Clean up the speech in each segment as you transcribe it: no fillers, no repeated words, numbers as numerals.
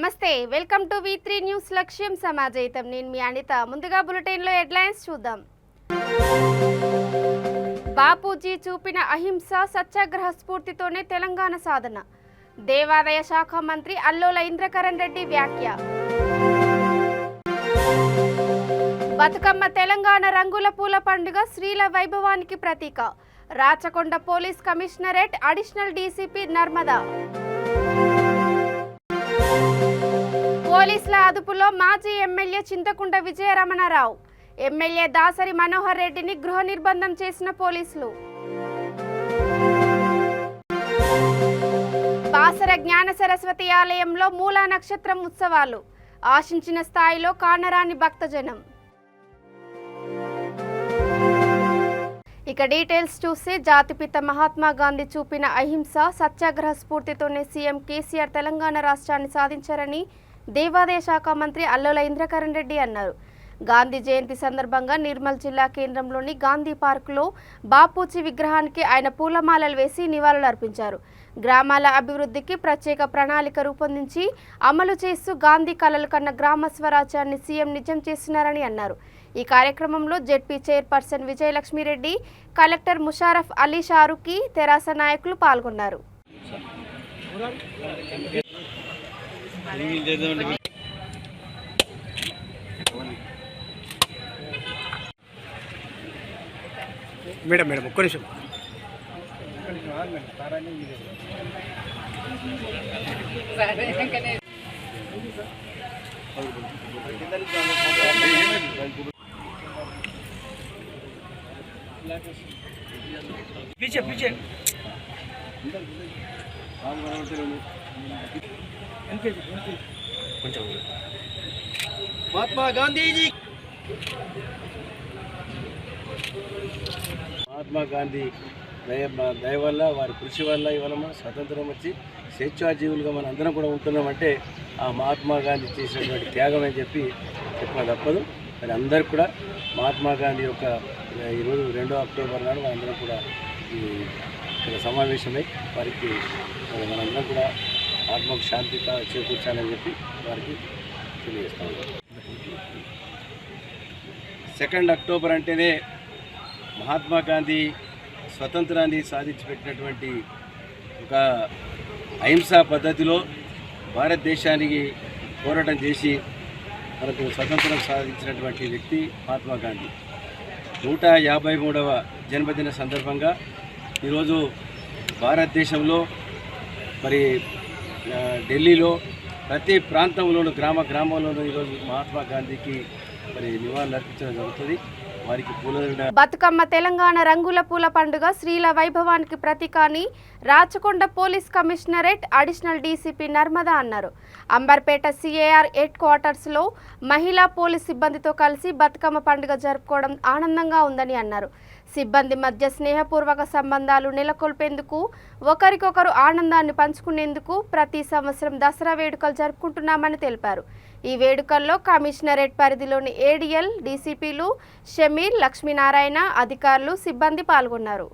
నమస్తే welcome to V3 news లక్ష్యం సమాజయితం నేను మీ అనిత ముందుగా బులెటిన్ లో హెడ్లైన్స్ చూద్దాం బాపూజీ చూపిన అహింస సత్యాగ్రహ స్ఫూర్తితోనే తెలంగాణ సాధన దేవాదాయ శాఖ మంత్రి అల్లోల ఇంద్రకరణ్ రెడ్డి వ్యాఖ్య బతుకమ్మ తెలంగాణ రంగుల పూల పండుగ శ్రీల వైభవానికి ప్రతీక Rachakonda police commissionerate additional DCP Narmada పోలీసుల అదుపులో మాజీ ఎమ్మెల్యే చింతకుంట విజయరమణారావు ఎమ్మెల్యే దాసరి మనోహర్ రెడ్డిని గృహ నిర్బంధం చేసిన పోలీసులు బాసర జ్ఞాన సరస్వతి ఆలయంలో మూలా నక్షత్రం ఉత్సవాలు ఆశించిన స్థాయిలో కానరాని భక్తజనం ఇక డీటెయిల్స్ చూస్తే జాతిపిత మహాత్మా గాంధీ చూపిన అహింస సత్యాగ్రహ స్ఫూర్తితోనే సీఎం కేసీఆర్ తెలంగాణ రాష్ట్రాన్ని సాధించారని దేవాదాయ శాఖ మంత్రి అల్లోల ఇంద్రకరణ్ రెడ్డి అన్నారు. గాంధీ జయంతి సందర్భంగా నిర్మల్ జిల్లా కేంద్రంలోని గాంధీ పార్కులో బాపూజీ విగ్రహానికి ఆయన పూలమాలలు వేసి నివాళులు అర్పించారు. గ్రామాల అభివృద్ధికి ప్రత్యేక ప్రణాళిక రూపొందించి అమలు చేస్తూ గాంధీ కలలు కన్న గ్రామ స్వరాజ్యాన్ని సీఎం నిజం చేస్తున్నారని అన్నారు. ఈ కార్యక్రమంలో ZP chairperson Vijayalakshmi Reddy, collector Musharraf Ali Sharukhi, TRS నాయకులు పాల్గొన్నారు. మేడం ఒక్క నిమిషం. పీछे కొంచెం మహాత్మా గాంధీ దయ వల్ల వారి కృషి వల్ల ఇవాళ మన స్వతంత్రం వచ్చి స్వేచ్ఛాజీవులుగా మన అందరం కూడా ఉంటున్నామంటే ఆ మహాత్మా గాంధీ చేసినటువంటి త్యాగం అని చెప్పి చెప్పిన తప్పదు. మరి అందరికి కూడా మహాత్మా గాంధీ యొక్క ఈరోజు 2 అక్టోబర్ నాడు మనందరం కూడా ఇక్కడ సమావేశమై వారికి మనందరం కూడా ఆత్మకు శాంతి చేకూర్చాలని చెప్పి వారికి తెలియజేస్తాము. 2 అక్టోబర్ అంటేనే మహాత్మా గాంధీ స్వతంత్రాన్ని సాధించి పెట్టినటువంటి ఒక అహింసా పద్ధతిలో భారతదేశానికి పోరాటం చేసి మనకు స్వతంత్రం సాధించినటువంటి వ్యక్తి మహాత్మా గాంధీ. 153వ జన్మదిన సందర్భంగా ఈరోజు భారతదేశంలో మరి ఢిల్లీలో ప్రతి ప్రాంతంలోనూ గ్రామంలోనూ ఈరోజు మహాత్మా గాంధీకి మరి నివాళులు అర్పించడం జరుగుతుంది. వారికి బతుకమ్మ తెలంగాణ రంగుల పూల పండుగ శ్రీల వైభవానికి ప్రతీక అని Rachakonda police commissionerate additional DCP Narmada అన్నారు. అంబర్పేట సిఏఆర్ హెడ్ క్వార్టర్స్లో మహిళా పోలీస్ సిబ్బందితో కలిసి బతుకమ్మ పండుగ జరుపుకోవడం ఆనందంగా ఉందని అన్నారు. సిబ్బంది మధ్య స్నేహపూర్వక సంబంధాలు నెలకొల్పేందుకు, ఒకరికొకరు ఆనందాన్ని పంచుకునేందుకు ప్రతి సంవత్సరం దసరా వేడుకలు జరుపుకుంటున్నామని తెలిపారు. ఈ వేడుకల్లో కమిషనరేట్ పరిధిలోని ఏడీఎల్, డీసీపీలు, షమీర్, లక్ష్మీనారాయణ, అధికారులు, సిబ్బంది పాల్గొన్నారు.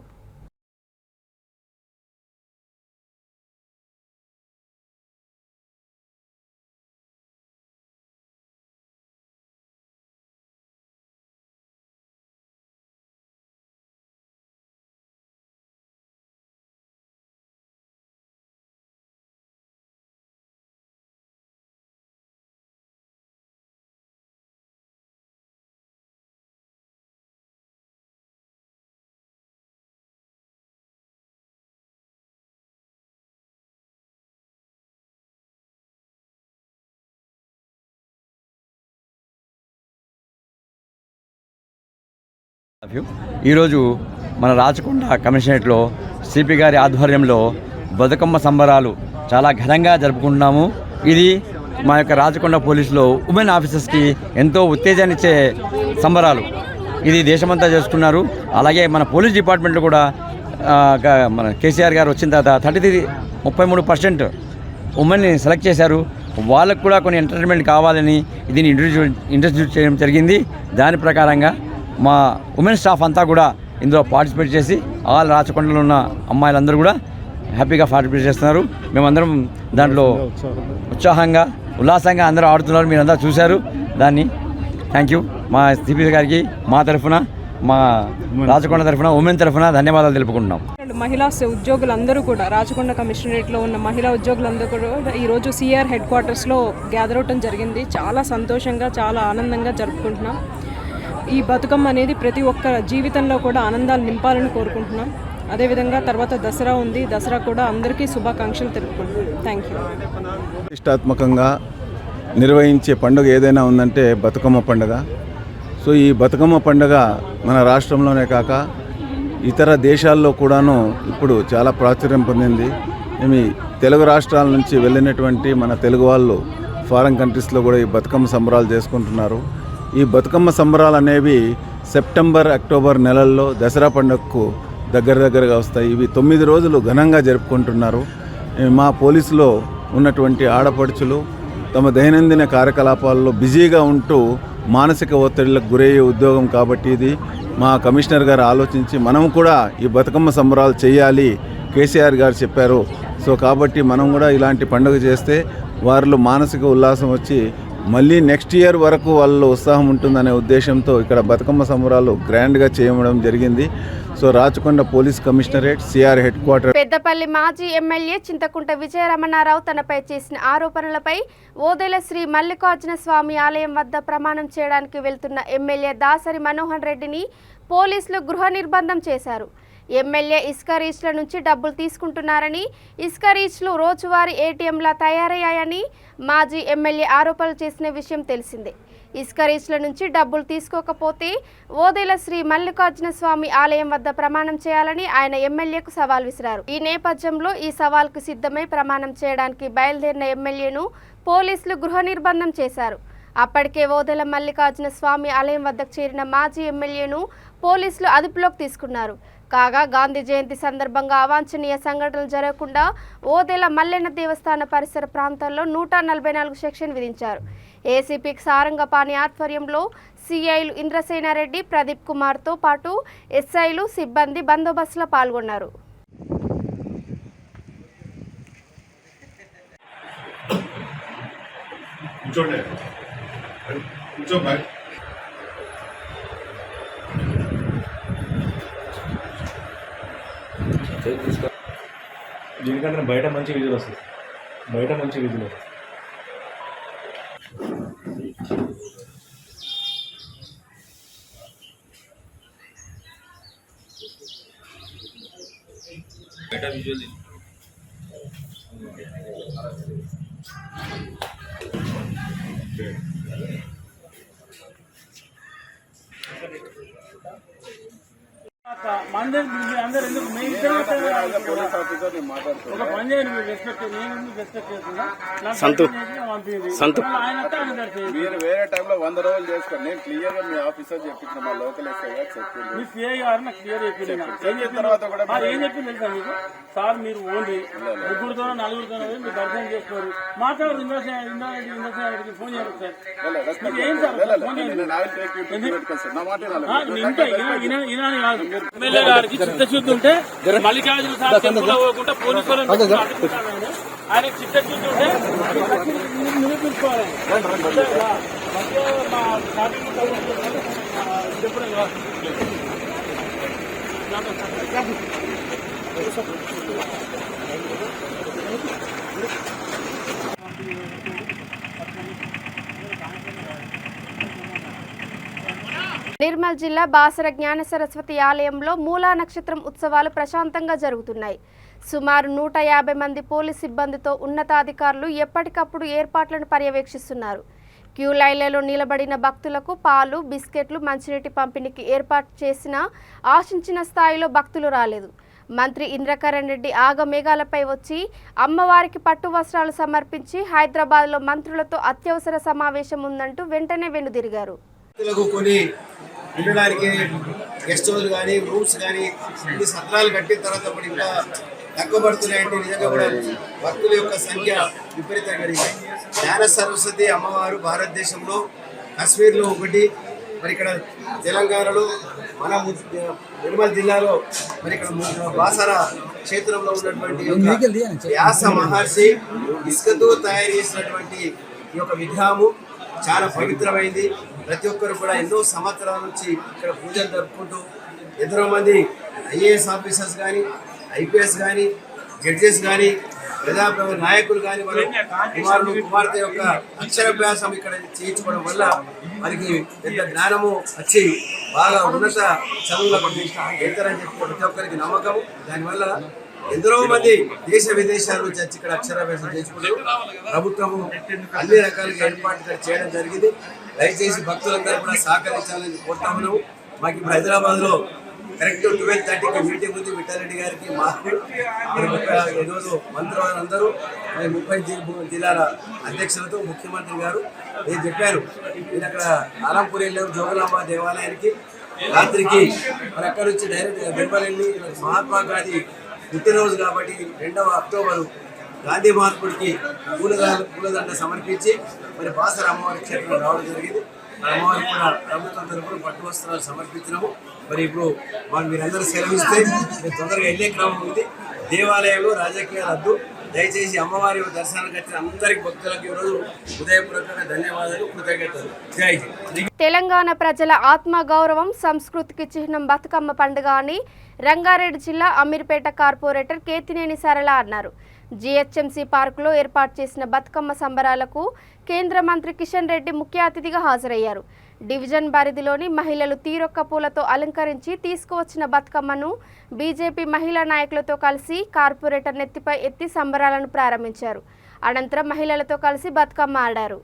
ఈరోజు మన రాచకొండ కమిషనరేట్లో సిపి గారి ఆధ్వర్యంలో బతుకమ్మ సంబరాలు చాలా ఘనంగా జరుపుకుంటున్నాము. ఇది మా యొక్క రాచకొండ పోలీసులో ఉమెన్ ఆఫీసర్స్కి ఎంతో ఉత్తేజాన్నిచ్చే సంబరాలు. ఇది దేశమంతా చేసుకున్నారు. అలాగే మన పోలీస్ డిపార్ట్మెంట్లో కూడా మన కేసీఆర్ గారు వచ్చిన తర్వాత 33% ఉమెన్ని సెలెక్ట్ చేశారు. వాళ్ళకు కూడా కొన్ని ఎంటర్టైన్మెంట్ కావాలని దీన్ని ఇంట్రడ్యూస్ చేయడం జరిగింది. దాని ప్రకారంగా మా ఉమెన్ స్టాఫ్ అంతా కూడా ఇందులో పార్టిసిపేట్ చేసి ఆల్ రాచకొండలో ఉన్న అమ్మాయిలందరూ కూడా హ్యాపీగా పార్టిసిపేట్ చేస్తున్నారు. మేమందరం దాంట్లో ఉత్సాహంగా ఉల్లాసంగా అందరూ ఆడుతున్నారు, మీరు అందరూ చూశారు దాన్ని. థ్యాంక్ యూ మా సిపి గారికి మా తరఫున, మా రాచకొండ తరఫున, ఉమెన్ తరఫున ధన్యవాదాలు తెలుపుకుంటున్నాం. మహిళా ఉద్యోగులందరూ కూడా రాచకొండ కమిషనరేట్లో ఉన్న మహిళా ఉద్యోగులందరూ కూడా ఈరోజు సిఆర్ హెడ్ క్వార్టర్స్లో గ్యాదర్ అవటం జరిగింది. చాలా సంతోషంగా, చాలా ఆనందంగా జరుపుకుంటున్నాం. ఈ బతుకమ్మ అనేది ప్రతి ఒక్క జీవితంలో కూడా ఆనందాలు నింపాలని కోరుకుంటున్నాం. అదేవిధంగా తర్వాత దసరా ఉంది, దసరా కూడా అందరికీ శుభాకాంక్షలు తెలుపుకుంటున్నాం. Thank you. ప్రతిష్టాత్మకంగా నిర్వహించే పండుగ ఏదైనా ఉందంటే బతుకమ్మ పండుగ. సో ఈ బతుకమ్మ పండుగ మన రాష్ట్రంలోనే కాక ఇతర దేశాల్లో కూడాను ఇప్పుడు చాలా ప్రాచుర్యం పొందింది. మేము తెలుగు రాష్ట్రాల నుంచి వెళ్ళినటువంటి మన తెలుగు వాళ్ళు ఫారెన్ కంట్రీస్లో కూడా ఈ బతుకమ్మ సంబరాలు చేసుకుంటున్నారు. ఈ బతుకమ్మ సంబరాలు అనేవి సెప్టెంబర్, అక్టోబర్ నెలల్లో దసరా పండుగకు దగ్గరగా వస్తాయి. ఇవి 9 రోజులు ఘనంగా జరుపుకుంటున్నారు. మా పోలీసులో ఉన్నటువంటి ఆడపడుచులు తమ దైనందిన కార్యకలాపాల్లో బిజీగా ఉంటూ మానసిక ఒత్తిడిలకు గురయ్యే ఉద్యోగం కాబట్టి ఇది మా కమిషనర్ గారు ఆలోచించి మనం కూడా ఈ బతుకమ్మ సంబరాలు చేయాలి కేసీఆర్ గారు చెప్పారు. సో కాబట్టి మనం కూడా ఇలాంటి పండుగ చేస్తే వారిలో మానసిక ఉల్లాసం వచ్చి మళ్ళీ నెక్స్ట్ ఇయర్ వరకు వాళ్ళలో ఉత్సాహం ఉంటుందనే ఉద్దేశంతో ఇక్కడ బతుకమ్మ సంబరాలు గ్రాండ్గా చేయడం జరిగింది. So Rachakonda police commissionerate CR head quarter. Peddapalli మాజీ ఎమ్మెల్యే చింతకుంట విజయరమణారావు తనపై చేసిన ఆరోపణలపై ఓదెల శ్రీ మల్లికార్జున స్వామి ఆలయం వద్ద ప్రమాణం చేయడానికి వెళ్తున్న ఎమ్మెల్యే దాసరి మనోహర్ రెడ్డిని పోలీసులు గృహ నిర్బంధం చేశారు. ఎమ్మెల్యే ఇసుక రీచ్ల నుంచి డబ్బులు తీసుకుంటున్నారని, ఇసుక రీచ్లు రోజువారీ ఏటీఎంలా తయారయ్యాయని మాజీ ఎమ్మెల్యే ఆరోపణలు చేసిన విషయం తెలిసిందే. ఇసుక రీచ్ల నుంచి డబ్బులు తీసుకోకపోతే ఓదెల శ్రీ మల్లికార్జున స్వామి ఆలయం వద్ద ప్రమాణం చేయాలని ఆయన ఎమ్మెల్యేకు సవాల్ విసిరారు. ఈ నేపథ్యంలో ఈ సవాల్కు సిద్ధమై ప్రమాణం చేయడానికి బయలుదేరిన ఎమ్మెల్యేను పోలీసులు గృహ నిర్బంధం చేశారు. అప్పటికే ఓదెల మల్లికార్జున స్వామి ఆలయం వద్దకు చేరిన మాజీ ఎమ్మెల్యేను పోలీసులు అదుపులోకి తీసుకున్నారు. కాగా గాంధీ జయంతి సందర్భంగా అవాంఛనీయ సంఘటనలు జరగకుండా ఓదెల మల్లెన్న దేవస్థాన పరిసర ప్రాంతాల్లో 144 సెక్షన్ విధించారు. ఏసీపీ సారంగపాణి ఆధ్వర్యంలో సిఐలు ఇంద్రసేనారెడ్డి, ప్రదీప్ కుమార్తో పాటు ఎస్ఐలు, సిబ్బంది బందోబస్తులో పాల్గొన్నారు. దీనికంటే బయట మంచి విజులు వస్తుంది, బయట మంచి విజులు. బయట విజువల్ అందరూ ఎందుకు మీ ఇద్దరు ఒక పని చేయండి, మీరు రెస్పెక్ట్ నేను రెస్పెక్ట్ చేస్తున్నా. మీరు వేరే టైంలో 100 రోజులు చేసుకోండి. నేను క్లియర్ గా మీ ఆఫీసర్ చెప్పించిన మా లోకల్ ఎస్ఐ గారు చెప్పింది. మీ సిఐ గారు నాకు క్లియర్ చెప్పింది. తర్వాత కూడా ఏం చెప్పింది తెలుసా మీకు? సార్ మీరు ఓన్లీ 3తోనో 4తోనో మీరు దర్శనం చేసుకోరు, మాట్లాడు ఇంద్రసేనారెడ్డికి ఫోన్ చేయాలి సార్. ఏం సార్ ఎమ్మెల్యే గారికి చిత్తశుద్ధి ఉంటే మల్లికార్జున సార్ టెంపుల్ పోకుండా పోలీసులు ఆయన చిత్తశుద్ధి ఉంటే నిరూపించుకోవాలి. నిర్మల్ జిల్లా బాసర జ్ఞాన సరస్వతి ఆలయంలో మూలా నక్షత్రం ఉత్సవాలు ప్రశాంతంగా జరుగుతున్నాయి. సుమారు 150 మంది పోలీస్ సిబ్బందితో ఉన్నతాధికారులు ఎప్పటికప్పుడు ఏర్పాట్లను పర్యవేక్షిస్తున్నారు. క్యూ లైన్లలో నిలబడిన భక్తులకు పాలు, బిస్కెట్లు, మంచినీటి పంపిణీకి ఏర్పాటు చేసినా ఆశించిన స్థాయిలో భక్తులు రాలేదు. మంత్రి ఇంద్రకరణ్ రెడ్డి ఆగమేఘాలపై వచ్చి అమ్మవారికి పట్టు వస్త్రాలు సమర్పించి హైదరాబాద్లో మంత్రులతో అత్యవసర సమావేశం ఉందంటూ వెంటనే వెనుదిరిగారు. కొన్ని ఉండడానికి గెస్ట్ హౌస్ కానీ రూమ్స్ కానీ అన్ని సత్రాలు కట్టిన తర్వాత కూడా ఇంకా తక్కువ పడుతున్నాయంటే నిజంగా కూడా భక్తుల యొక్క సంఖ్య విపరీతంగా పెరిగింది. జ్ఞాన సరస్వతి అమ్మవారు భారతదేశంలో కాశ్మీర్లో ఒకటి, మరి ఇక్కడ తెలంగాణలో మన నిర్మల్ జిల్లాలో మరి ఇక్కడ బాసర క్షేత్రంలో ఉన్నటువంటి వ్యాస మహర్షి ఇసుకతో తయారు చేసినటువంటి ఈ యొక్క విగ్రహము చాలా పవిత్రమైంది. ప్రతి ఒక్కరు కూడా ఎన్నో సంవత్సరాల నుంచి ఇక్కడ పూజలు జరుపుకుంటూ ఎంతో మంది ఐఏఎస్ ఆఫీసర్స్ కానీ, ఐపీఎస్ కానీ, జడ్జెస్ కానీ, ప్రజాప్రభుత్వ నాయకులు కానీ వారు కుమార్తె యొక్క అక్షరాభ్యాసం ఇక్కడ చేయించుకోవడం వల్ల వారికి పెద్ద జ్ఞానము వచ్చి బాగా ఉన్నత చదువులకు వెళ్తారని చెప్పి ప్రతి ఒక్కరికి నమ్మకం. దానివల్ల ఎందరో మంది దేశ విదేశాల నుంచి వచ్చి ఇక్కడ అక్షరాభ్యాసం చేసుకుంటారు. ప్రభుత్వము అన్ని రకాలుగా ఏర్పాట్లు చేయడం జరిగింది. దయచేసి భక్తులందరూ కూడా సహకరించాలని కోరుతా ఉన్నాము. మాకు ఇప్పుడు హైదరాబాద్లో కరెక్ట్ 12:30కి మీటింగ్ ఉంది. విఠారెడ్డి గారికి మాకు ఈరోజు మంత్రులు అందరూ 30 జిల్లాల అధ్యక్షులతో ముఖ్యమంత్రి గారు నేను చెప్పాను. నేను అక్కడ ఆలంపూర్ వెళ్ళాము జోగులాంబ దేవాలయానికి రాత్రికి. మరి అక్కడ నుంచి డైరెక్ట్ దెబ్బలు వెళ్ళి మహాత్మా గాంధీ పుట్టినరోజు కాబట్టి 2వ అక్టోబరు గాంధీ మహాత్ముడికి పూలదండ సమర్పించి మరి బాసర అమ్మవారి క్షేత్రం రావడం జరిగింది. అమ్మవారికి కూడా ప్రభుత్వం తరఫున పట్టు వస్త్రాలు సమర్పించినాము. మరి ఇప్పుడు మీరందరూ సెలవిస్తే మీరు తొందరగా వెళ్ళే క్రమం ఉంది. దేవాలయంలో రాజకీయాలు వద్దు. దయచేసి అమ్మవారి దర్శనానికి వచ్చిన అందరికి భక్తులకు ఈరోజు హృదయపూర్వకంగా ధన్యవాదాలు, కృతజ్ఞతలు. జై హింద్. తెలంగాణ ప్రజల ఆత్మగౌరవం, సంస్కృతికి చిహ్నం బతుకమ్మ పండుగ అని రంగారెడ్డి జిల్లా అమీర్పేట కార్పొరేటర్ కేతినేని సరళ అన్నారు. జీహెచ్ఎంసీ పార్కులో ఏర్పాటు చేసిన బతుకమ్మ సంబరాలకు కేంద్ర మంత్రి కిషన్ రెడ్డి ముఖ్య అతిథిగా హాజరయ్యారు. డివిజన్ పరిధిలోని మహిళలు తీరొక్క పూలతో అలంకరించి తీసుకువచ్చిన బతుకమ్మను బీజేపీ మహిళా నాయకులతో కలిసి కార్పొరేటర్ నెత్తిపై ఎత్తి సంబరాలను ప్రారంభించారు. అనంతరం మహిళలతో కలిసి బతుకమ్మ ఆడారు.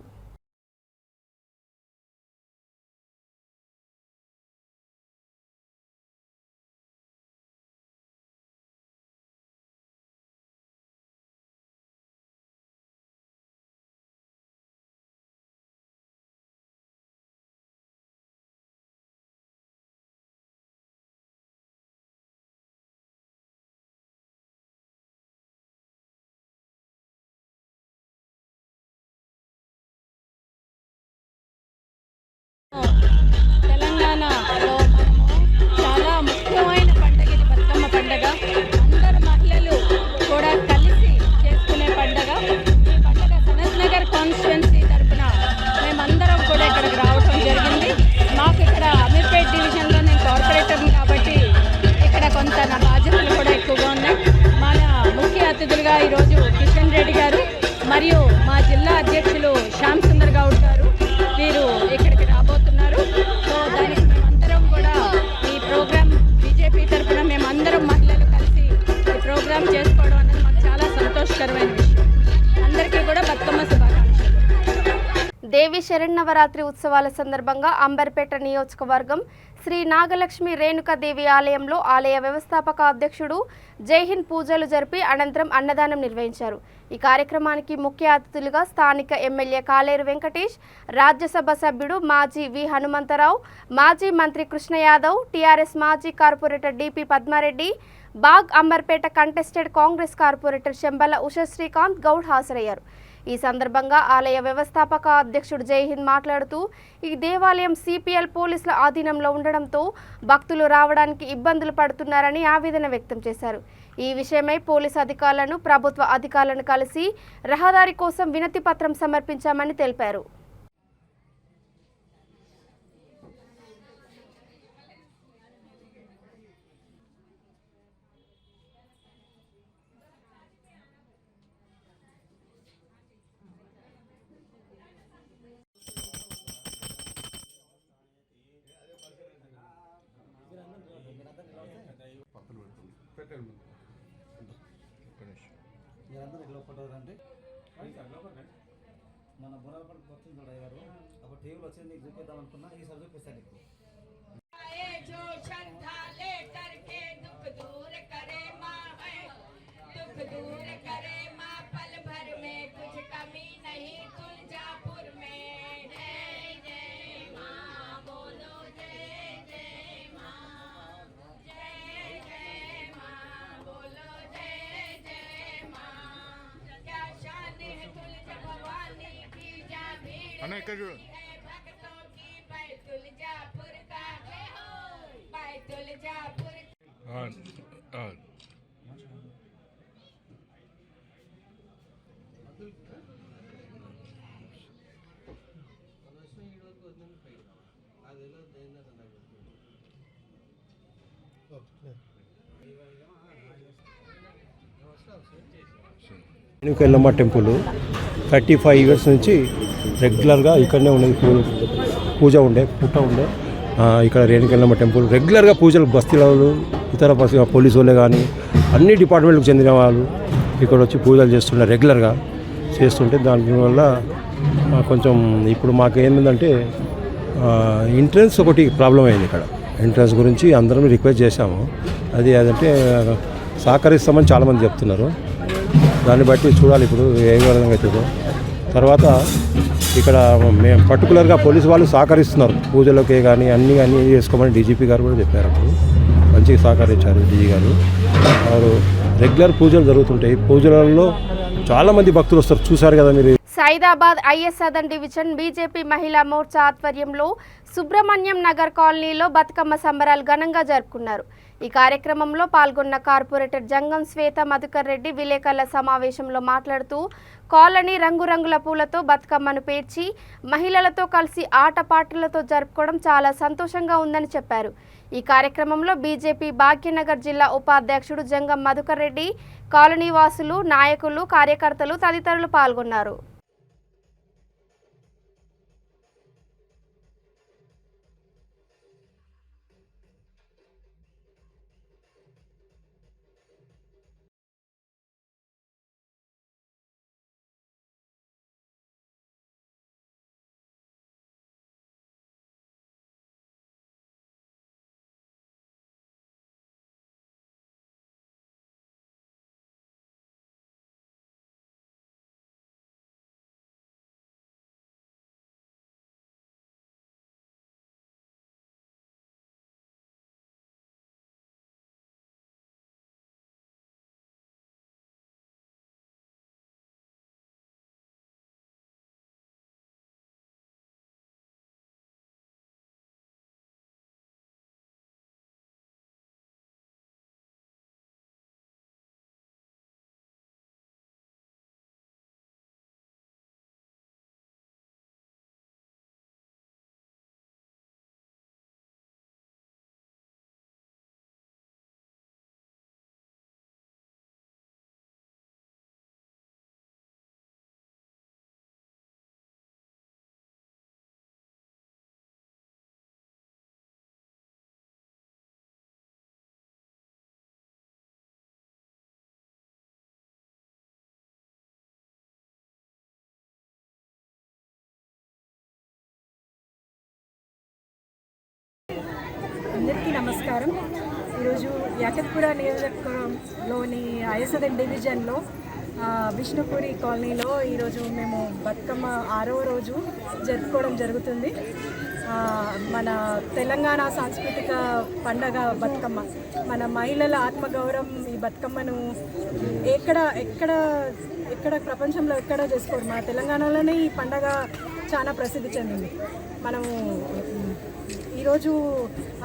తెలంగాణలో మనము చాలా ముఖ్యమైన పండుగ ఇది బతుకమ్మ పండుగ. అందరు మహిళలు కూడా కలిసి చేసుకునే పండుగ. ఈ పండుగ సనత్ నగర్ కాన్స్టిట్యున్సీ తరఫున మేమందరం కూడా ఇక్కడికి రావడం జరిగింది. మాకు ఇక్కడ అమీర్పేట్ డివిజన్లో నేను కార్పొరేటర్ని కాబట్టి ఇక్కడ కొంత నా బాధ్యతలు కూడా ఎక్కువగా ఉన్నాయి. మన ముఖ్య అతిథులుగా ఈరోజు కిషన్ రెడ్డి గారు మరియు మా జిల్లా అధ్యక్షులు శ్యామ్ సుందర్ గౌడ్ గారు వీరు ఇక్కడికి రాబోతున్నారు. సో దానికి మేమందరం కూడా ఈ ప్రోగ్రాం బీజేపీ తరఫున మేమందరం మహిళలు కలిసి ఈ ప్రోగ్రాం చేసుకోవడం అనేది మాకు చాలా సంతోషకరమైన విషయం. అందరికీ కూడా బతుకమ్మ శుభాకాంక్షలు. దేవి శరన్నవరాత్రి ఉత్సవాల సందర్భంగా అంబర్పేట నియోజకవర్గం శ్రీ నాగలక్ష్మి రేణుకాదేవి ఆలయంలో ఆలయ వ్యవస్థాపక అధ్యక్షుడు జైహింద్ పూజలు జరిపి అనంతరం అన్నదానం నిర్వహించారు. ఈ కార్యక్రమానికి ముఖ్య అతిథులుగా స్థానిక ఎమ్మెల్యే కాలేరు వెంకటేష్, రాజ్యసభ సభ్యుడు మాజీ వి హనుమంతరావు, మాజీ మంత్రి కృష్ణ యాదవ్, టీఆర్ఎస్ మాజీ కార్పొరేటర్ డిపి పద్మారెడ్డి, బాగ్ అంబర్పేట కంటెస్టెడ్ కాంగ్రెస్ కార్పొరేటర్ శంబల ఉషశ్రీకాంత్ గౌడ్ హాజరయ్యారు. ఈ సందర్భంగా ఆలయ వ్యవస్థాపక అధ్యక్షుడు జైహింద్ మాట్లాడుతూ ఈ దేవాలయం సిపిఎల్ పోలీసుల ఆధీనంలో ఉండడంతో భక్తులు రావడానికి ఇబ్బందులు పడుతున్నారని ఆవేదన వ్యక్తం చేశారు. ఈ విషయమై పోలీసు అధికారులను, ప్రభుత్వ అధికారులను కలిసి రహదారి కోసం వినతి పత్రం సమర్పించామని తెలిపారు. మన బుర్రపడికి వచ్చింది చూడ గారు అప్పుడు టీవీలో వచ్చింది నీకు చూపిద్దాం అనుకున్నా ఈసారి చూపిస్తాను నీకు. అన్న ఇక్కడ చూడు. రేణుకెళ్ళమ్మ టెంపుల్ 35 ఇయర్స్ నుంచి రెగ్యులర్గా ఇక్కడనే ఉన్నది. పూజ ఉండే ఇక్కడ రేణుకెళ్ళమ్మ టెంపుల్ రెగ్యులర్గా పూజలు బస్తీల ఇతర పోలీసు వాళ్ళే కానీ అన్ని డిపార్ట్మెంట్లకు చెందిన వాళ్ళు ఇక్కడ వచ్చి పూజలు చేస్తుండే రెగ్యులర్గా చేస్తుంటే దానివల్ల కొంచెం ఇప్పుడు మాకు ఏంటంటే ఎంట్రన్స్ ఒకటి ప్రాబ్లం అయింది. ఇక్కడ ఎంట్రన్స్ గురించి అందరం రిక్వెస్ట్ చేశాము. అదంటే సహకరిస్తామని చాలామంది చెప్తున్నారు. దాన్ని బట్టి చూడాలి ఇప్పుడు ఏ విధంగా అవుతుందో. తర్వాత ఇక్కడ మేము పర్టికులర్గా పోలీసు వాళ్ళు సహకరిస్తున్నారు పూజలకే కానీ అన్నీ చేసుకోమని డీజీపీ గారు కూడా చెప్పారు. అప్పుడు మంచిగా సహకరించారు డీజీ గారు. వారు రెగ్యులర్ పూజలు జరుగుతుంటాయి. పూజలలో చాలామంది భక్తులు వస్తారు, చూశారు కదా మీరు. Saidabad is Sadan division BJP మహిళా మోర్చా ఆధ్వర్యంలో సుబ్రహ్మణ్యం నగర్ కాలనీలో బతుకమ్మ సంబరాలు ఘనంగా జరుపుకున్నారు. ఈ కార్యక్రమంలో పాల్గొన్న కార్పొరేటర్ జంగం శ్వేత మధుకర్ రెడ్డి విలేకరుల సమావేశంలో మాట్లాడుతూ కాలనీ రంగురంగుల పూలతో బతుకమ్మను పేర్చి మహిళలతో కలిసి ఆటపాటలతో జరుపుకోవడం చాలా సంతోషంగా ఉందని చెప్పారు. ఈ కార్యక్రమంలో బీజేపీ భాగ్యనగర్ జిల్లా ఉపాధ్యక్షుడు జంగం మధుకర్ రెడ్డి, కాలనీ వాసులు, నాయకులు, కార్యకర్తలు తదితరులు పాల్గొన్నారు. అందరికీ నమస్కారం. ఈరోజు యాకత్పుర నియోజకవర్గంలోని ఐఎస్ఎదన్ డివిజన్లో విష్ణుపురి కాలనీలో ఈరోజు మేము బతుకమ్మ 6వ రోజు జరుపుకోవడం జరుగుతుంది. మన తెలంగాణ సాంస్కృతిక పండగ బతుకమ్మ. మన మహిళల ఆత్మగౌరవం ఈ బతుకమ్మను ఎక్కడ ప్రపంచంలో ఎక్కడ చేసుకోరు. మన తెలంగాణలోనే ఈ పండగ చాలా ప్రసిద్ధి చెందింది. మనము ఈరోజు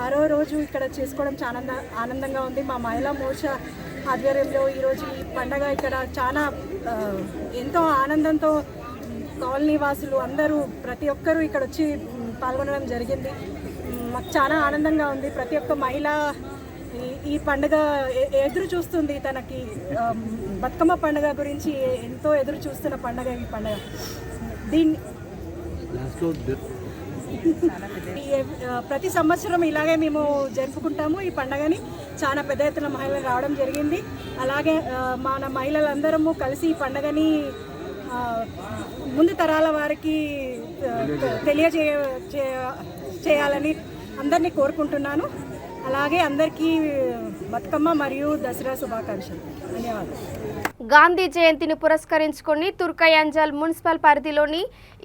6వ రోజు ఇక్కడ చేసుకోవడం చాలా ఆనందంగా ఉంది. మా మహిళా మోర్చా ఆధ్వర్యంలో ఈరోజు ఈ పండగ ఇక్కడ చాలా ఎంతో ఆనందంతో కాలనీ వాసులు అందరూ ప్రతి ఒక్కరూ ఇక్కడ వచ్చి పాల్గొనడం జరిగింది. మాకు చాలా ఆనందంగా ఉంది. ప్రతి ఒక్క మహిళ ఈ పండుగ ఎదురు చూస్తుంది. తనకి బతుకమ్మ పండుగ గురించి ఎంతో ఎదురు చూస్తున్న పండుగ ఈ పండుగ. ప్రతి సంవత్సరం ఇలాగే మేము జరుపుకుంటాము. ఈ పండుగని చాలా పెద్ద ఎత్తున మహిళలు రావడం జరిగింది. అలాగే మన మహిళలందరము కలిసి ఈ పండుగని ముందు తరాల వారికి చేయాలని అందరినీ కోరుకుంటున్నాను. అలాగే అందరికీ బతుకమ్మ మరియు దసరా శుభాకాంక్షలు. ధన్యవాదాలు. గాంధీ జయంతిని పురస్కరించుకొని తుర్కయాంజల్ మున్సిపల్ పరిధిలోని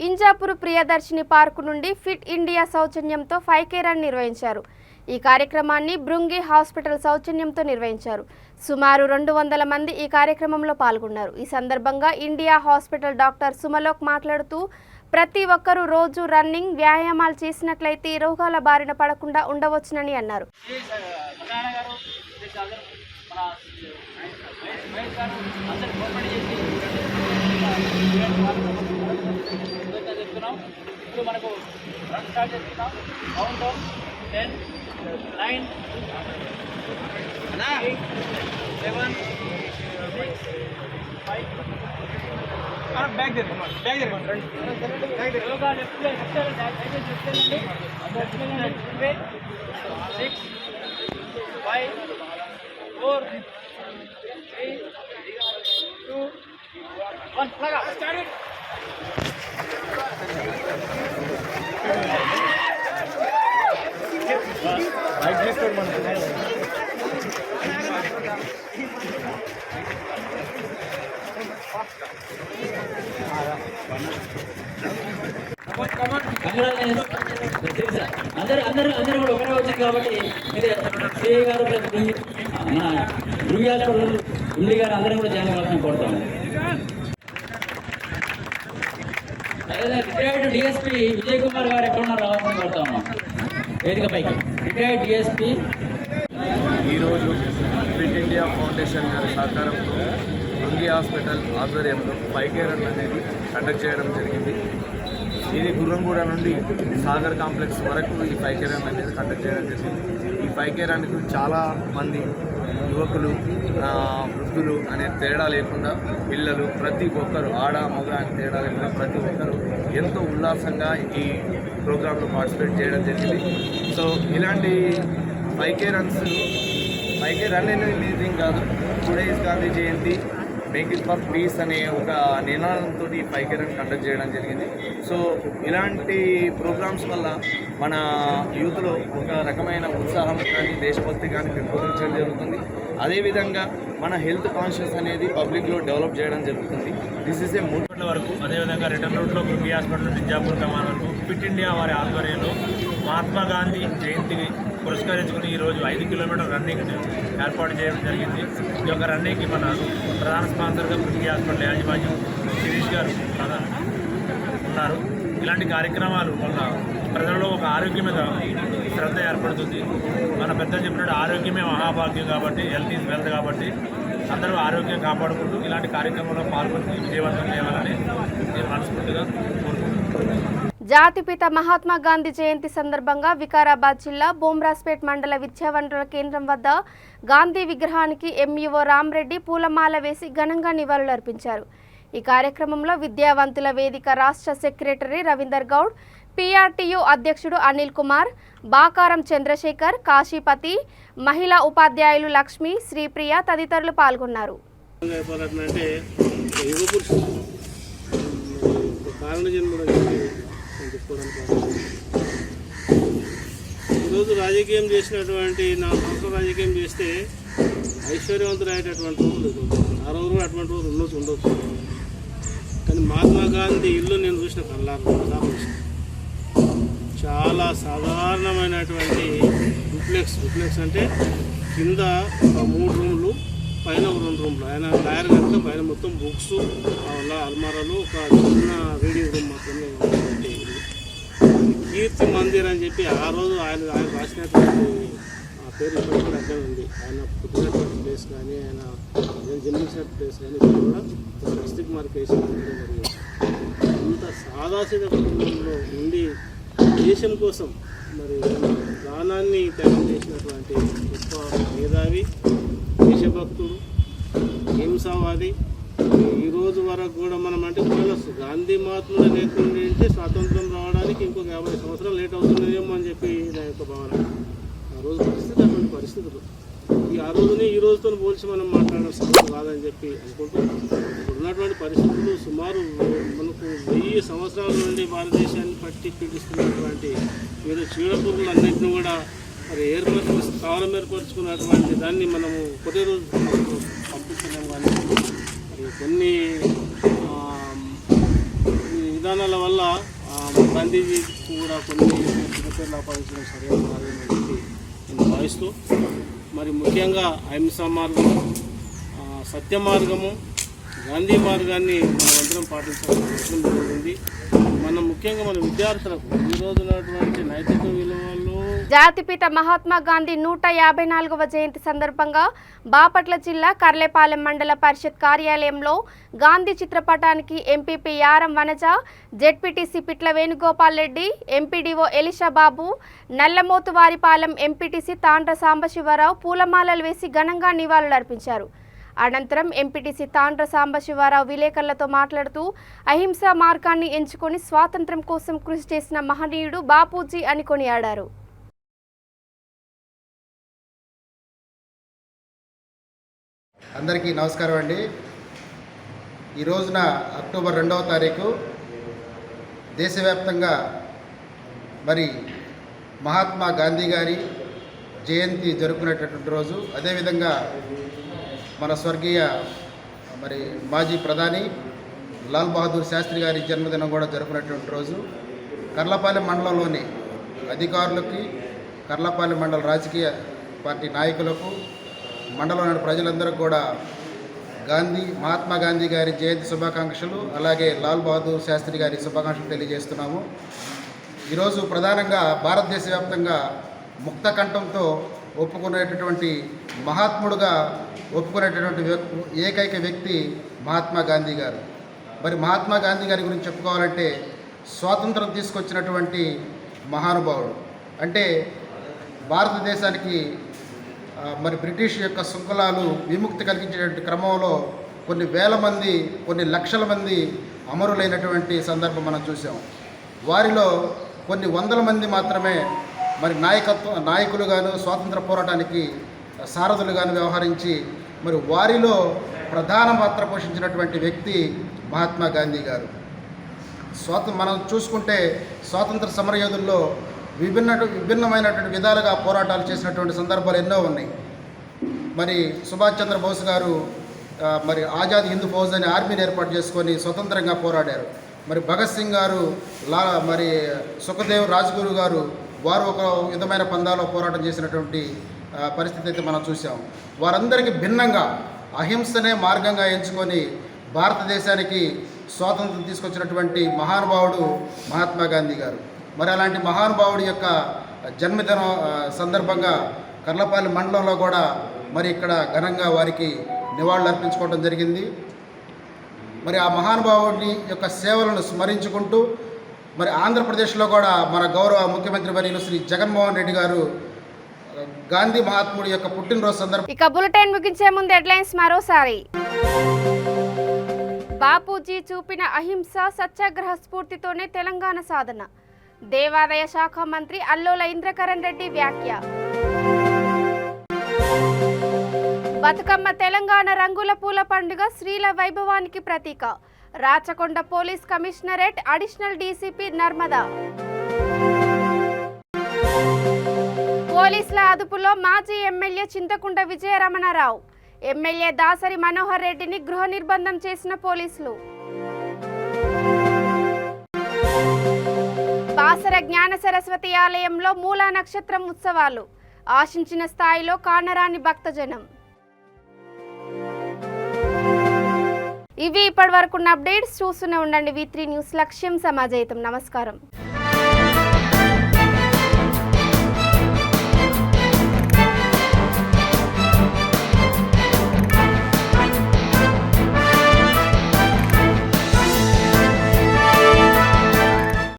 ఇంజాపూర్ ప్రియదర్శిని పార్కు నుండి ఫిట్ ఇండియా సౌజన్యంతో 5K రన్ నిర్వహించారు. ఈ కార్యక్రమాన్ని బృంగి హాస్పిటల్ సౌజన్యంతో నిర్వహించారు. సుమారు 200 మంది ఈ కార్యక్రమంలో పాల్గొన్నారు. ఈ సందర్భంగా ఇండియా హాస్పిటల్ డాక్టర్ సుమలోక్ మాట్లాడుతూ ప్రతి ఒక్కరూ రోజు రన్నింగ్ వ్యాయామాలు చేసినట్లయితే రోగాల బారిన పడకుండా ఉండవచ్చునని అన్నారు. ఇప్పుడు మనకు అందరూ కూడా ఒకటే వచ్చింది కాబట్టి సిఐ గారు మన ధృవి హాస్పిటల్ ఉండి గారు అందరూ కూడా జాయిన్ అవ్వాలని కోరుతాము. రిటైర్డ్ డిఎస్పీ విజయ్ కుమార్ గారు ఎక్కడున్నా రావాలని కోరుతాము. వేదిక పైకి రిటైర్డ్ డిఎస్పీ. ఈరోజు ఫిట్ ఇండియా ఫౌండేషన్ గారి సహకారంతో ధృవి హాస్పిటల్ ఆధ్వర్యంలో 5K రన్ అనేది కండక్ట్ చేయడం జరిగింది. ఇది గుర్రంగూడ నుండి సాగర్ కాంప్లెక్స్ వరకు ఈ 5K రన్ అనేది కండక్ట్ చేయడం జరిగింది. ఈ 5K రన్కు చాలా మంది యువకులు, వృద్ధులు అనే తేడా లేకుండా పిల్లలు ప్రతి ఒక్కరు, ఆడ మగ అని తేడా లేకుండా ప్రతి ఒక్కరు ఎంతో ఉల్లాసంగా ఈ ప్రోగ్రాంలో పార్టిసిపేట్ చేయడం జరిగింది. సో ఇలాంటి 5K రన్ అనేది కాదు, today is Gandhi Jayanti, make it for peace అనే ఒక నినాదంతో ఈ 5K రన్ కండక్ట్ చేయడం జరిగింది. సో ఇలాంటి ప్రోగ్రామ్స్ వల్ల మన యూత్లో ఒక రకమైన ఉత్సాహం కానీ దేశభక్తి కానీ పెంపొందించడం జరుగుతుంది. అదేవిధంగా మన హెల్త్ కాన్షియస్ అనేది పబ్లిక్లో డెవలప్ చేయడం జరుగుతుంది. దిస్ ఈజ్ ఏ 3 గంటల వరకు. అదేవిధంగా రిటర్న్ రూట్లో ధృవి హాస్పిటల్ నుంచి నిజాపూర్ కమాన్ వరకు ఫిట్ ఇండియా వారి ఆధ్వర్యంలో మహాత్మా గాంధీ జయంతిని పురస్కరించుకుని ఈరోజు 5 కిలోమీటర్ రన్నింగ్ ఏర్పాటు చేయడం జరిగింది. ఈ యొక్క రన్నింగ్కి మన ప్రధాన స్పాన్సర్గా ధృవి హాస్పిటల్ యాజమాన్యం శిరీష్ గారు ఉన్నారు. ఇలాంటి కార్యక్రమాలు వల్ల ప్రజలలో ఒక ఆరోగ్యం మీద శ్రద్ధ ఏర్పడుతుంది. మన పెద్దలు చెప్పినట్టు ఆరోగ్యమే మహాభాగ్యం కాబట్టి, హెల్త్ ఈజ్ వెల్త్ కాబట్టి అందరూ ఆరోగ్యం కాపాడుకుంటూ ఇలాంటి కార్యక్రమంలో పాల్గొని విజయవంతం చేయాలని నేను మనస్ఫూర్తిగా కోరుకుంటున్నాను. జాతిపిత మహాత్మా గాంధీ జయంతి సందర్భంగా వికారాబాద్ జిల్లా బోమ్రాస్పేట్ మండల విద్యా వనరుల కేంద్రం వద్ద గాంధీ విగ్రహానికి ఎంఈఓ రామ్రెడ్డి పూలమాల వేసి ఘనంగా నివాళులర్పించారు. ఈ కార్యక్రమంలో విద్యావంతుల వేదిక రాష్ట్ర సెక్రటరీ రవీందర్ గౌడ్, పిఆర్టీయూ అధ్యక్షుడు అనిల్ కుమార్, బాకారం చంద్రశేఖర్, కాశీపతి, మహిళా ఉపాధ్యాయులు లక్ష్మి, శ్రీప్రియ తదితరులు పాల్గొన్నారు. ఈరోజు రాజకీయం చేసినటువంటి నా సంవత్సరం రాజకీయం చేస్తే ఐశ్వర్యవంతులయ్యేటటువంటి రోజులు ఆ రోజు కూడా అటువంటి రోజు ఉండొచ్చు. కానీ మహాత్మా గాంధీ ఇల్లు నేను చూసిన కళ్ళారు. చాలా సాధారణమైనటువంటి డూప్లెక్స్ అంటే కింద 3 రూమ్లు, పైన 2 రూమ్లు. ఆయన లాయర్ కనుక పైన మొత్తం బుక్స్, అల్మారాలు, ఒక చిన్న రీడింగ్ రూమ్ మాత్రమే. కీర్తి మందిర్ అని చెప్పి ఆ రోజు ఆయన రాసినటువంటి పేరు ఇప్పటికీ కూడా అర్థం ఉంది. ఆయన పుట్టినటువంటి ప్లేస్ కానీ, ఆయన జన్మించిన ప్లేస్ కానీ కూడా డిస్ట్రిక్ట్ మార్క్ వేసి జరిగింది. అంత సాదాసీద కుటుంబంలో ఉండి దేశం కోసం మరి ప్రాణాన్ని త్యాగం చేసినటువంటి గొప్ప మేధావి, దేశభక్తుడు, హింసావాది. ఈరోజు వరకు కూడా మనం అంటే తెలుసు గాంధీ మహాత్ముడు లేకుంటే స్వాతంత్రం రావడానికి ఇంకొక 50 సంవత్సరాలు లేట్ అవుతుందేమో అని చెప్పి నా యొక్క భావన. ఆ రోజు పరిస్థితి అటువంటి పరిస్థితులు ఆ రోజుని ఈ రోజుతో పోల్చి మనం మాట్లాడడం సమస్య కాదని చెప్పి అనుకుంటూ ఉన్నటువంటి పరిస్థితులు సుమారు మనకు 1000 సంవత్సరాల నుండి భారతదేశాన్ని పట్టి పీడిస్తున్నటువంటి మీరు చీడపురుగులన్నింటినీ కూడా మరి కావలం ఏర్పరచుకున్నటువంటి దాన్ని మనము కొద్ది రోజు పంపించలేము. కానీ మరి కొన్ని విధానాల వల్ల గాంధీజీ కూడా కొన్ని చిన్నపేర్లు ఆపాదించడం సరైన మార్గం అని చెప్పి నేను భావిస్తూ, మరి ముఖ్యంగా అహింసా మార్గం, సత్య మార్గము, గాంధీ మార్గాన్ని మనమందరం పాటించాల్సిన అవసరం ఉంది. ముఖ్యంగా మన విద్యార్థులకు ఈ రోజు ఉన్నటువంటి నైతిక విలువలు. జాతిపిత మహాత్మా గాంధీ 154వ జయంతి సందర్భంగా బాపట్ల జిల్లా కర్లేపాలెం మండల పరిషత్ కార్యాలయంలో గాంధీ చిత్రపటానికి ఎంపీపీ యారం వనజ, జెడ్పీటీసీ పిట్ల వేణుగోపాల్ రెడ్డి, ఎంపీడీఓ ఎలిషా బాబు, నల్లమోతువారిపాలెం ఎంపీటీసీ తాండ్ర సాంబశివరావు పూలమాలలు వేసి ఘనంగా నివాళులర్పించారు. అనంతరం ఎంపీటీసీ తాండ్ర సాంబశివరావు విలేకరులతో మాట్లాడుతూ అహింసా మార్గాన్ని ఎంచుకొని స్వాతంత్ర్యం కోసం కృషి చేసిన మహనీయుడు బాపూజీ అని కొనియాడారు. అందరికీ నమస్కారం అండి. ఈ రోజున అక్టోబర్ 2వ తారీఖు దేశవ్యాప్తంగా మరి మహాత్మా గాంధీ గారి జయంతి జరుపుకునేటటువంటి రోజు. అదేవిధంగా మన స్వర్గీయ మరి మాజీ ప్రధాని లాల్ బహదూర్ శాస్త్రి గారి జన్మదినం కూడా జరుపుకునేటువంటి రోజు. కర్లపాలెం మండలంలోని అధికారులకి, కర్లపాలెం మండల రాజకీయ పార్టీ నాయకులకు, మండలంలోని ప్రజలందరికీ కూడా మహాత్మా గాంధీ గారి జయంతి శుభాకాంక్షలు, అలాగే లాల్ బహదూర్ శాస్త్రి గారి శుభాకాంక్షలు తెలియజేస్తున్నాము. ఈరోజు ప్రధానంగా భారతదేశ వ్యాప్తంగా ముక్త కంఠంతో ఒప్పుకునేటటువంటి మహాత్ముడుగా ఒప్పుకునేటటువంటి ఏకైక వ్యక్తి మహాత్మా గాంధీ గారు. మరి మహాత్మా గాంధీ గారి గురించి చెప్పుకోవాలంటే స్వాతంత్రం తీసుకొచ్చినటువంటి మహానుభావుడు. అంటే భారతదేశానికి మరి బ్రిటిష్ యొక్క శృంఖలాలు విముక్తి కలిగించేటువంటి క్రమంలో కొన్ని వేల మంది, కొన్ని లక్షల మంది అమరులైనటువంటి సందర్భం మనం చూసాం. వారిలో కొన్ని వందల మంది మాత్రమే మరి నాయకులుగాను, స్వాతంత్ర పోరాటానికి సారథులుగాను వ్యవహరించి మరి వారిలో ప్రధాన పాత్ర పోషించినటువంటి వ్యక్తి మహాత్మా గాంధీ గారు. మనం చూసుకుంటే స్వాతంత్ర సమరయోధుల్లో విభిన్నమైనటువంటి విధాలుగా పోరాటాలు చేసినటువంటి సందర్భాలు ఎన్నో ఉన్నాయి. మరి సుభాష్ చంద్రబోస్ గారు మరి ఆజాద్ హిందూ ఫౌజ్ అనే ఆర్మీని ఏర్పాటు చేసుకొని స్వతంత్రంగా పోరాడారు. మరి భగత్ సింగ్ గారు, మరి సుఖదేవ్ రాజ్గురు గారు వారు ఒక విధమైన పందాలో పోరాటం చేసినటువంటి పరిస్థితి అయితే మనం చూసాం. వారందరికీ భిన్నంగా అహింసనే మార్గంగా ఎంచుకొని భారతదేశానికి స్వాతంత్రం తీసుకొచ్చినటువంటి మహానుభావుడు మహాత్మా గాంధీ గారు. మరి అలాంటి మహానుభావుడి యొక్క జన్మదినం సందర్భంగా కర్లపాలెం మండలంలో కూడా మరి ఇక్కడ ఘనంగా వారికి నివాళులు అర్పించుకోవడం జరిగింది. మరి ఆ మహానుభావుడి యొక్క సేవలను స్మరించుకుంటూ మరి ఆంధ్రప్రదేశ్లో కూడా మన గౌరవ ముఖ్యమంత్రి వర్యులు శ్రీ జగన్మోహన్ రెడ్డి గారు గాంధీ మహాత్ముడి యొక్క పుట్టినరోజు సందర్భంగా ఇక బులెటిన్ ముగించే ముందు హెడ్లైన్స్ మరోసారి. బాపూజీ చూపిన అహింస సత్యాగ్రహ స్ఫూర్తితోనే తెలంగాణ సాధన. దేవాదాయ శాఖ మంత్రి అల్లోల ఇంద్రకరణ్ రెడ్డి వ్యాఖ్య. బతుకమ్మ తెలంగాణ రంగుల పూల పండుగ శ్రీల వైభవానికి ప్రతీక. Rachakonda police commissionerate additional DCP Narmada. పోలీసుల అదుపులో మాజీ ఎమ్మెల్యే చింతకుంట విజయరమణారావు. ఎమ్మెల్యే దాసరి మనోహర్ రెడ్డిని గృహ నిర్బంధం చేసిన పోలీసులు. బాసర జ్ఞాన సరస్వతి ఆలయంలో మూలా నక్షత్రం ఉత్సవాలు. ఆశించిన స్థాయిలో కానరాని భక్తజనం. ఇవి ఇప్పటి వరకున్న అప్డేట్స్. చూస్తూనే ఉండండి V3 న్యూస్. లక్ష్యం సమాజహితం. నమస్కారం.